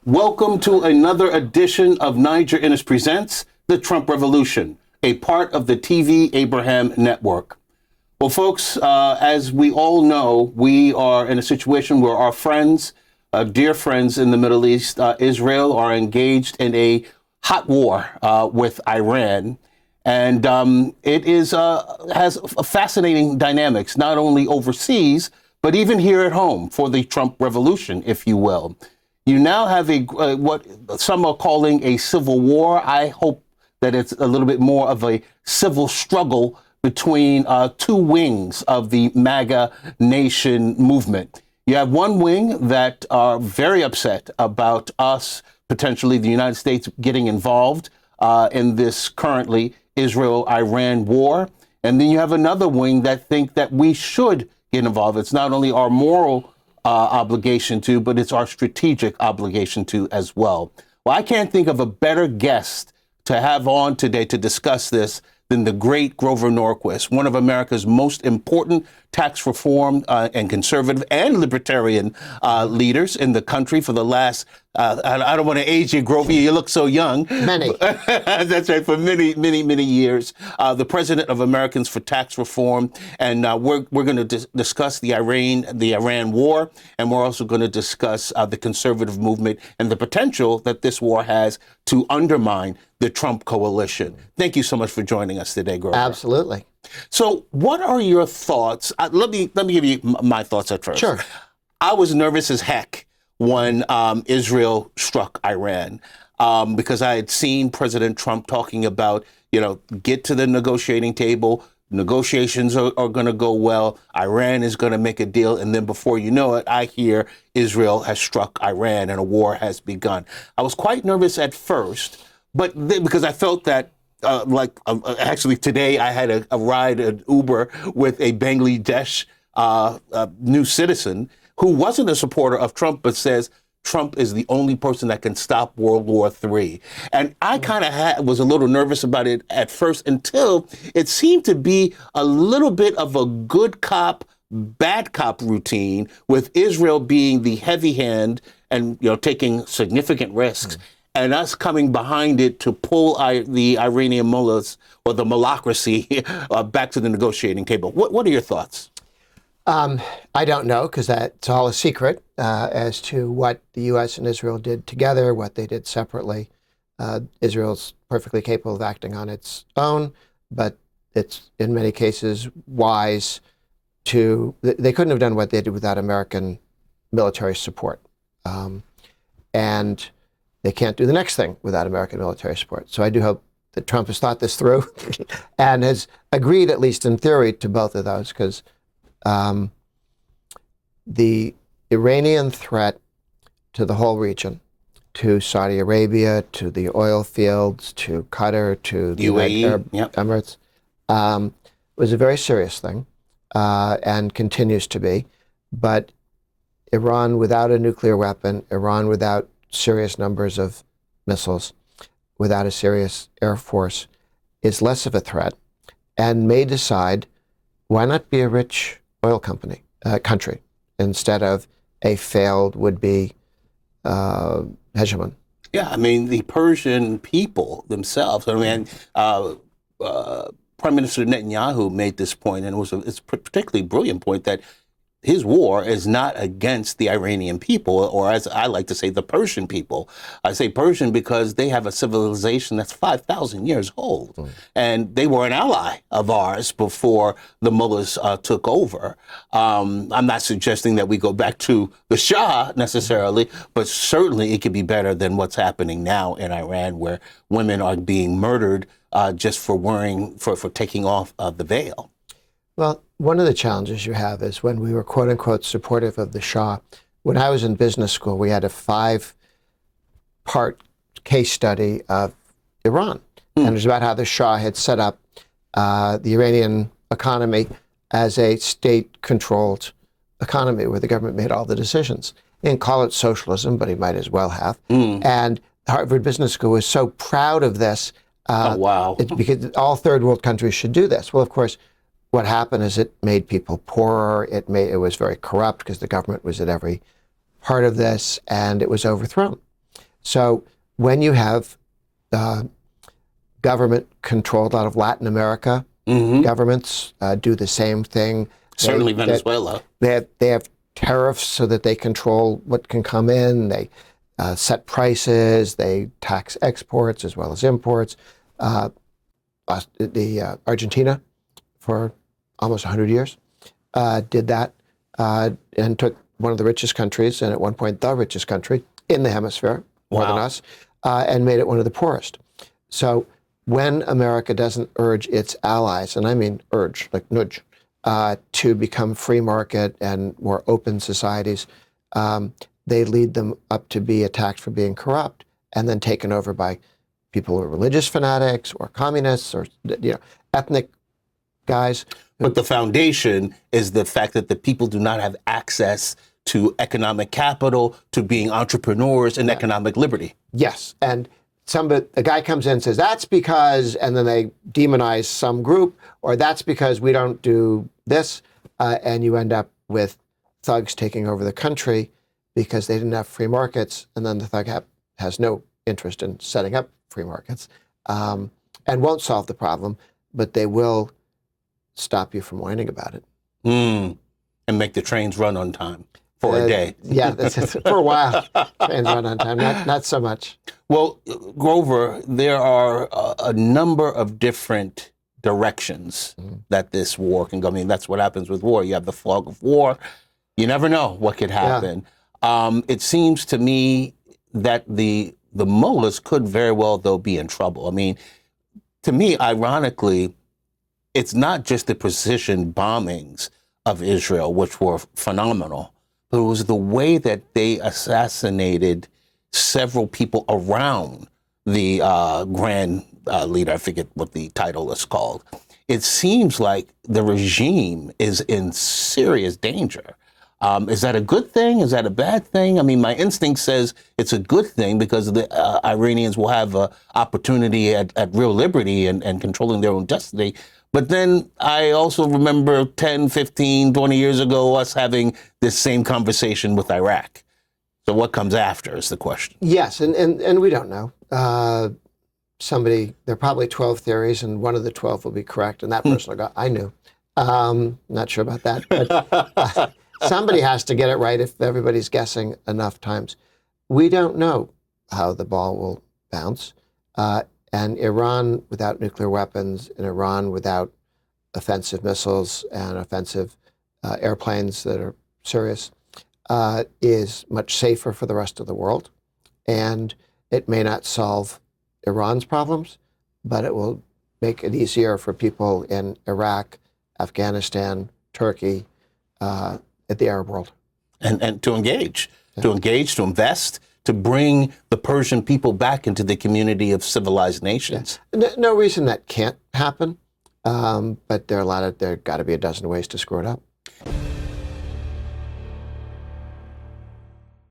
Welcome to another edition of Niger Innis Presents The Trump Revolution, a part of the TvAbraham network. Well, folks, as we all know, we are in a situation where our friends, dear friends in the Middle East, Israel, are engaged in a hot war with Iran. And it has fascinating dynamics, not only overseas, but even here at home for the Trump Revolution, if you will. You now have what some are calling a civil war. I hope that it's a little bit more of a civil struggle between two wings of the MAGA nation movement. You have one wing that are very upset about us, potentially the United States, getting involved in this currently Israel-Iran war. And then you have another wing that think that we should get involved. It's not only our moral obligation to, but it's our strategic obligation to as well. Well, I can't think of a better guest to have on today to discuss this than the great Grover Norquist, one of America's most important tax reform and conservative and libertarian leaders in the country for the last, I don't want to age you, Grover, you look so young. Many. That's right, for many, many, many years. The president of Americans for Tax Reform. And we're going to discuss the Iran war, and we're also going to discuss the conservative movement and the potential that this war has to undermine the Trump coalition. Thank you so much for joining us today, Grover. Absolutely. So what are your thoughts? Let me give you my thoughts at first. Sure. I was nervous as heck when Israel struck Iran because I had seen President Trump talking about, get to the negotiating table. Negotiations are going to go well. Iran is going to make a deal. And then before you know it, I hear Israel has struck Iran and a war has begun. I was quite nervous at first, but because I felt that actually today I had a ride, an Uber with a Bangladesh new citizen who wasn't a supporter of Trump, but says Trump is the only person that can stop World War III. And I kind of was a little nervous about it at first until it seemed to be a little bit of a good cop, bad cop routine, with Israel being the heavy hand and taking significant risks. And us coming behind it to pull the Iranian mullahs or the mullahocracy back to the negotiating table. What are your thoughts? I don't know, because that's all a secret as to what the U.S. and Israel did together, what they did separately. Israel's perfectly capable of acting on its own, but it's in many cases wise to. They couldn't have done what they did without American military support. And they can't do the next thing without American military support. So I do hope that Trump has thought this through and has agreed, at least in theory, to both of those, because the Iranian threat to the whole region, to Saudi Arabia, to the oil fields, to Qatar, to the UAE, Arab Emirates, was a very serious thing and continues to be. But Iran without a nuclear weapon, Iran without serious numbers of missiles, without a serious air force, is less of a threat and may decide, why not be a rich oil country instead of a failed would-be hegemon? Yeah, I mean, the Persian people themselves, Prime Minister Netanyahu made this point, and it's a particularly brilliant point, that his war is not against the Iranian people, or as I like to say, the Persian people. I say Persian because they have a civilization that's 5,000 years old. And they were an ally of ours before the mullahs took over. I'm not suggesting that we go back to the Shah necessarily, but certainly it could be better than what's happening now in Iran, where women are being murdered just for taking off the veil. Well, one of the challenges you have is when we were, quote unquote, supportive of the Shah. When I was in business school, we had a 5-part case study of Iran. And it was about how the Shah had set up the Iranian economy as a state-controlled economy where the government made all the decisions. He didn't call it socialism, but he might as well have. And Harvard Business School was so proud of this. Oh, wow. Because all third world countries should do this. Well, of course, what happened is it made people poorer. It was very corrupt because the government was at every part of this, and it was overthrown. So when you have government controlled out of Latin America, governments do the same thing. Certainly Venezuela. They have tariffs so that they control what can come in. They set prices. They tax exports as well as imports. Argentina, for almost 100 years, did that and took one of the richest countries, and at one point the richest country in the hemisphere, more than us, and made it one of the poorest. So when America doesn't urge its allies, and I mean urge, like nudge, to become free market and more open societies, they lead them up to be attacked for being corrupt and then taken over by people who are religious fanatics or communists or ethnic guys. But the foundation is the fact that the people do not have access to economic capital, to being entrepreneurs and economic liberty. Yes, and a guy comes in and says, that's because, and then they demonize some group, or that's because we don't do this, and you end up with thugs taking over the country because they didn't have free markets, and then the thug has no interest in setting up free markets, and won't solve the problem, but they will stop you from whining about it. And make the trains run on time for a day. Yeah, for a while, trains run on time, not so much. Well, Grover, there are a number of different directions that this war can go. I mean, that's what happens with war. You have the fog of war. You never know what could happen. Yeah. It seems to me that the mullahs could very well, though, be in trouble. I mean, to me, ironically, it's not just the precision bombings of Israel, which were phenomenal, but it was the way that they assassinated several people around the grand leader. I forget what the title is called. It seems like the regime is in serious danger. Is that a good thing? Is that a bad thing? I mean, my instinct says it's a good thing because the Iranians will have an opportunity at real liberty and controlling their own destiny. But then I also remember 10, 15, 20 years ago, us having this same conversation with Iraq. So what comes after is the question. Yes, and we don't know. There are probably 12 theories, and one of the 12 will be correct. And that person will go, I knew. Not sure about that. But somebody has to get it right if everybody's guessing enough times. We don't know how the ball will bounce. And Iran without nuclear weapons, and Iran without offensive missiles and offensive airplanes that are serious, is much safer for the rest of the world. And it may not solve Iran's problems, but it will make it easier for people in Iraq, Afghanistan, Turkey, at the Arab world. And to engage, to invest, to bring the Persian people back into the community of civilized nations. No reason that can't happen, but there got to be a dozen ways to screw it up.